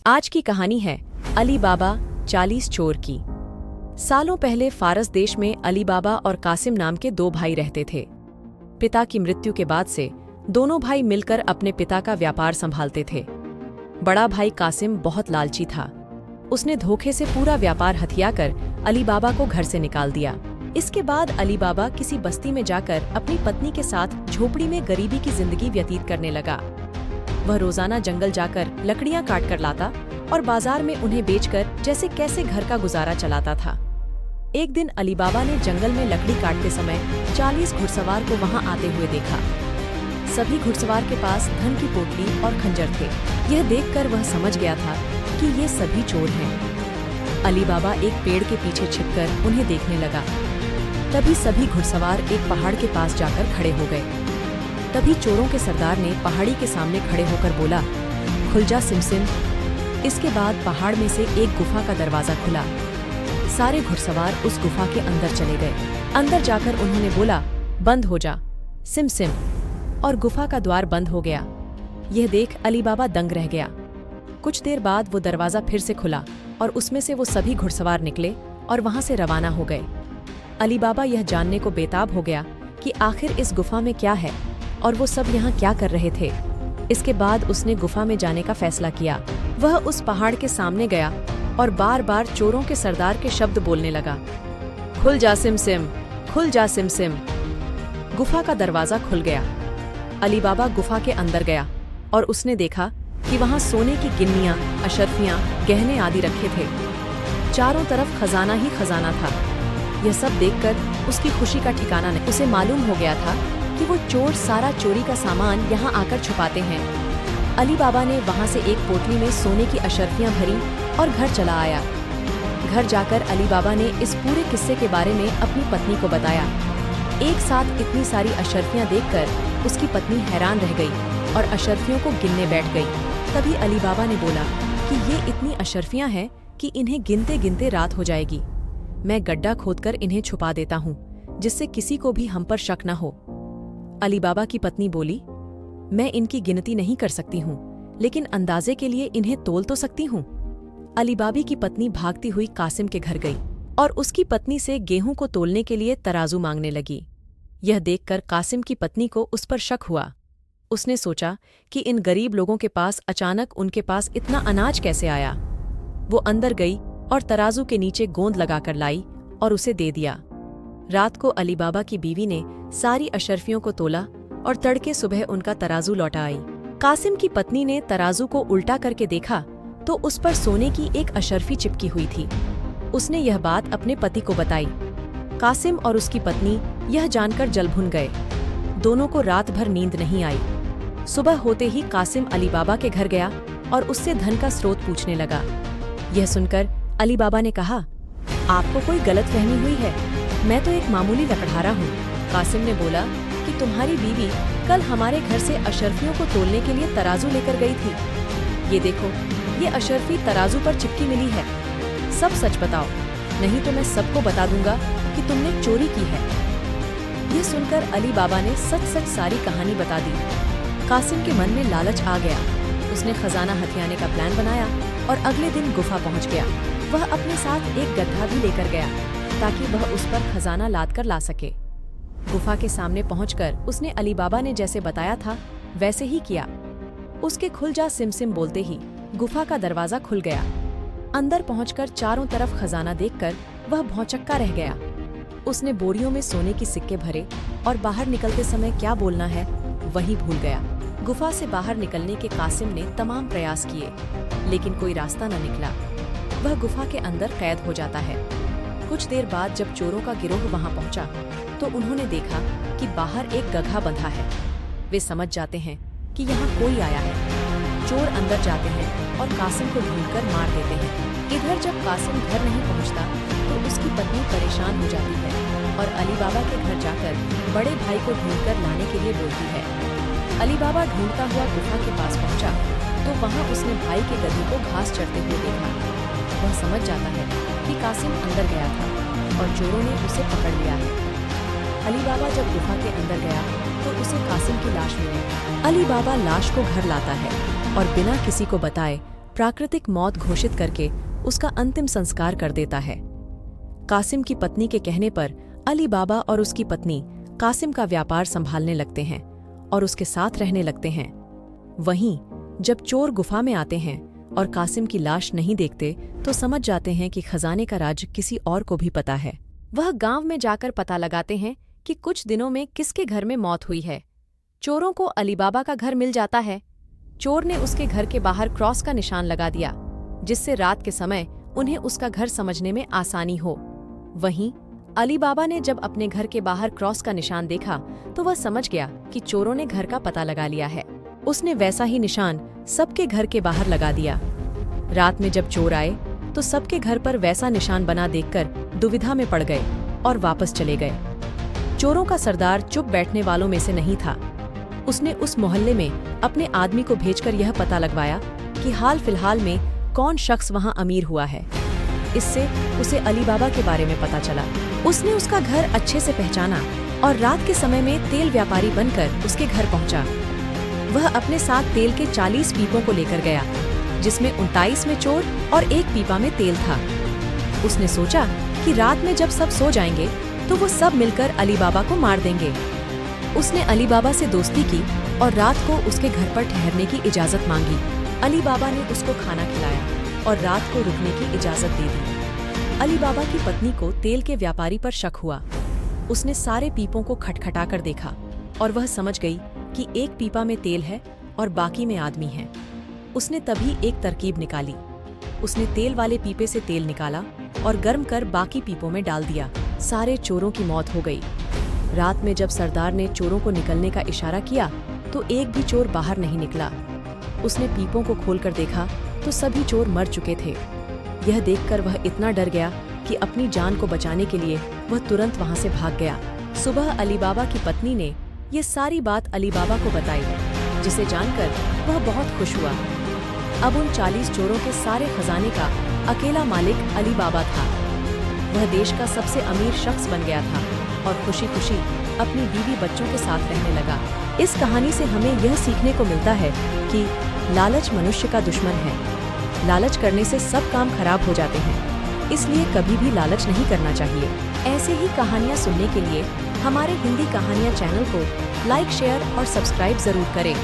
आज की कहानी है अली बाबा 40 चोर की। सालों पहले फारस देश में अली बाबा और कासिम नाम के दो भाई रहते थे। पिता की मृत्यु के बाद से दोनों भाई मिलकर अपने पिता का व्यापार संभालते थे। बड़ा भाई कासिम बहुत लालची था। उसने धोखे से पूरा व्यापार हथियाकर अली बाबा को घर से निकाल दिया। इसके बाद अली बाबा किसी बस्ती में जाकर अपनी पत्नी के साथ झोपड़ी में गरीबी की जिंदगी व्यतीत करने लगा। वह रोजाना जंगल जाकर लकड़ियां काट कर लाता और बाजार में उन्हें बेचकर जैसे कैसे घर का गुजारा चलाता था। एक दिन अली बाबा ने जंगल में लकड़ी काटते समय 40 घुड़सवार को वहां आते हुए देखा। सभी घुड़सवार के पास धन की पोटली और खंजर थे। यह देखकर वह समझ गया था कि ये सभी चोर हैं। अली बाबा एक पेड़ के पीछे छिपकर उन्हें देखने लगा। तभी सभी घुड़सवार एक पहाड़ के पास जाकर खड़े हो गए। तभी चोरों के सरदार ने पहाड़ी के सामने खड़े होकर बोला, खुल जा सिमसिम। इसके बाद पहाड़ में से एक गुफा का दरवाजा खुला। सारे घुड़सवार उस गुफा के अंदर चले गए। अंदर जाकर उन्होंने बोला, बंद हो जा सिमसिम, और गुफा का द्वार बंद हो गया। यह देख अली बाबा दंग रह गया। कुछ देर बाद वो दरवाजा फिर से खुला और उसमें से वो सभी घुड़सवार निकले और वहां से रवाना हो गए। अली बाबा यह जानने को बेताब हो गया कि आखिर इस गुफा में क्या है और वो सब यहाँ क्या कर रहे थे। इसके बाद उसने गुफा में जाने का फैसला किया। वह उस पहाड़ के सामने गया और बार बार चोरों के सरदार के शब्द बोलने लगा, खुल जा सिमसिम, खुल जा सिमसिम। गुफा का दरवाजा खुल गया। अली बाबा गुफा के अंदर गया और उसने देखा कि वहाँ सोने की गिन्नियाँ, अशर्फियाँ, गहने आदि रखे थे। चारों तरफ खजाना ही खजाना था। यह सब देखकर उसकी खुशी का ठिकाना नहीं। उसे मालूम हो गया था कि वो चोर सारा चोरी का सामान यहाँ आकर छुपाते हैं। अली बाबा ने वहाँ से एक पोटली में सोने की अशर्फियाँ भरी और घर चला आया। घर जाकर अली बाबा ने इस पूरे किस्से के बारे में अपनी पत्नी को बताया। एक साथ इतनी सारी अशर्फियाँ देखकर उसकी पत्नी हैरान रह गई और अशर्फियों को गिनने बैठ गई। तभी अली बाबा ने बोला कि ये इतनी अशर्फियाँ हैं कि इन्हें गिनते गिनते रात हो जाएगी। मैं गड्ढा खोदकर इन्हें छुपा देता हूँ, जिससे किसी को भी हम पर शक न हो। अली बाबा की पत्नी बोली, मैं इनकी गिनती नहीं कर सकती हूँ, लेकिन अंदाजे के लिए इन्हें तोल तो सकती हूँ। अली बाबी की पत्नी भागती हुई कासिम के घर गई और उसकी पत्नी से गेहूं को तोलने के लिए तराजू मांगने लगी। यह देखकर कासिम की पत्नी को उस पर शक हुआ। उसने सोचा कि इन गरीब लोगों के पास अचानक उनके पास इतना अनाज कैसे आया। वो अंदर गई और तराजू के नीचे गोंद लगाकर लाई और उसे दे दिया। रात को अली बाबा की बीवी ने सारी अशर्फियों को तोला और तड़के सुबह उनका तराजू लौटा आई। कासिम की पत्नी ने तराजू को उल्टा करके देखा तो उस पर सोने की एक अशर्फी चिपकी हुई थी। उसने यह बात अपने पति को बताई। कासिम और उसकी पत्नी यह जानकर जलभुन गए। दोनों को रात भर नींद नहीं आई। सुबह होते ही कासिम अली बाबा के घर गया और उससे धन का स्रोत पूछने लगा। यह सुनकर अली बाबा ने कहा, आपको कोई गलतफहमी हुई है, मैं तो एक मामूली लकड़हारा हूँ। कासिम ने बोला कि तुम्हारी बीवी कल हमारे घर से अशर्फियों को तोलने के लिए तराजू लेकर गई थी। ये देखो, ये अशर्फी तराजू पर चिपकी मिली है। सब सच बताओ, नहीं तो मैं सबको बता दूंगा कि तुमने चोरी की है। ये सुनकर अली बाबा ने सच सच सारी कहानी बता दी। कासिम के मन में लालच आ गया। उसने खजाना हथियाने का प्लान बनाया और अगले दिन गुफा पहुँच गया। वह अपने साथ एक गड्ढा भी लेकर गया ताकि वह उस पर खजाना लाद कर ला सके। गुफा के सामने पहुंचकर उसने अली बाबा ने जैसे बताया था वैसे ही किया। उसके खुल जा सिमसिम बोलते ही गुफा का दरवाजा खुल गया। अंदर पहुंचकर चारों तरफ खजाना देखकर वह भौचक्का रह गया। उसने बोरियों में सोने की सिक्के भरे और बाहर निकलते समय क्या बोलना है वही भूल गया। गुफा से बाहर निकलने के कासिम ने तमाम प्रयास किए, लेकिन कोई रास्ता न निकला। वह गुफा के अंदर कैद हो जाता है। कुछ देर बाद जब चोरों का गिरोह वहां पहुंचा तो उन्होंने देखा कि बाहर एक गधा बंधा है। वे समझ जाते हैं कि यहाँ कोई आया है। चोर अंदर जाते हैं और कासिम को ढूंढकर मार देते हैं। इधर जब कासिम घर नहीं पहुँचता तो उसकी पत्नी परेशान हो जाती है और अली बाबा के घर जाकर बड़े भाई को ढूंढकर लाने के लिए बोलती है। अली बाबा ढूंढता हुआ गुफा के पास पहुँचा तो वहाँ उसने भाई के गधे को घास चढ़ते हुए देखा। वह समझ जाता है कि कासिम अंदर गया था और चोरों ने उसे पकड़ लिया है। अली बाबा जब गुफा के अंदर गया तो उसे कासिम की लाश मिली। अली बाबा लाश को घर लाता है और बिना किसी को बताए प्राकृतिक मौत घोषित करके उसका अंतिम संस्कार कर देता है। कासिम की पत्नी के कहने पर अली बाबा और उसकी पत्नी कासिम का व्यापार संभालने लगते हैं और उसके साथ रहने लगते हैं। वहीं जब चोर गुफा में आते हैं और कासिम की लाश नहीं देखते तो समझ जाते हैं कि खजाने का राज किसी और को भी पता है। वह गांव में जाकर पता लगाते हैं कि कुछ दिनों में किसके घर में मौत हुई है। चोरों को अली बाबा का घर मिल जाता है। चोर ने उसके घर के बाहर क्रॉस का निशान लगा दिया, जिससे रात के समय उन्हें उसका घर समझने में आसानी हो। वहीं अली बाबा ने जब अपने घर के बाहर क्रॉस का निशान देखा तो वह समझ गया कि चोरों ने घर का पता लगा लिया है। उसने वैसा ही निशान सबके घर के बाहर लगा दिया। रात में जब चोर आए तो सबके घर पर वैसा निशान बना देखकर दुविधा में पड़ गए और वापस चले गए। चोरों का सरदार चुप बैठने वालों में से नहीं था। उसने उस मोहल्ले में अपने आदमी को भेजकर यह पता लगवाया कि हाल फिलहाल में कौन शख्स वहां अमीर हुआ है। इससे उसे अली बाबा के बारे में पता चला। उसने उसका घर अच्छे से पहचाना और रात के समय में तेल व्यापारी बनकर उसके घर पहुंचा। वह अपने साथ तेल के 40 पीपों को लेकर गया, जिसमें 29 में चोर और 1 पीपा में तेल था। उसने सोचा कि रात में जब सब सो जाएंगे तो वो सब मिलकर अली बाबा को मार देंगे। उसने अली बाबा से दोस्ती की और रात को उसके घर पर ठहरने की इजाजत मांगी। अली बाबा ने उसको खाना खिलाया और रात को रुकने की इजाजत दे दी। अली बाबा की पत्नी को तेल के व्यापारी पर शक हुआ। उसने सारे पीपों को खटखटाकर देखा और वह समझ गई कि 1 पीपा में तेल है और बाकी में आदमी है। उसने तभी एक तरकीब निकाली। उसने तेल वाले पीपे से तेल निकाला और गर्म कर बाकी पीपों में डाल दिया। सारे चोरों की मौत हो गई। रात में जब सरदार ने चोरों को निकलने का इशारा किया तो एक भी चोर बाहर नहीं निकला। उसने पीपों को खोलकर देखा तो सभी चोर मर चुके थे। यह देखकर वह इतना डर गया कि अपनी जान को बचाने के लिए वह तुरंत वहां से भाग गया। सुबह अली बाबा की पत्नी ने ये सारी बात अली बाबा को बताई, जिसे जानकर वह बहुत खुश हुआ। अब उन 40 चोरों के सारे खजाने का अकेला मालिक अली बाबा था। वह देश का सबसे अमीर शख्स बन गया था और खुशी खुशी अपनी बीवी बच्चों के साथ रहने लगा। इस कहानी से हमें यह सीखने को मिलता है कि लालच मनुष्य का दुश्मन है। लालच करने से सब काम खराब हो जाते हैं, इसलिए कभी भी लालच नहीं करना चाहिए। ऐसे ही कहानियाँ सुनने के लिए हमारे हिंदी कहानियाँ चैनल को लाइक, शेयर और सब्सक्राइब जरूर करें।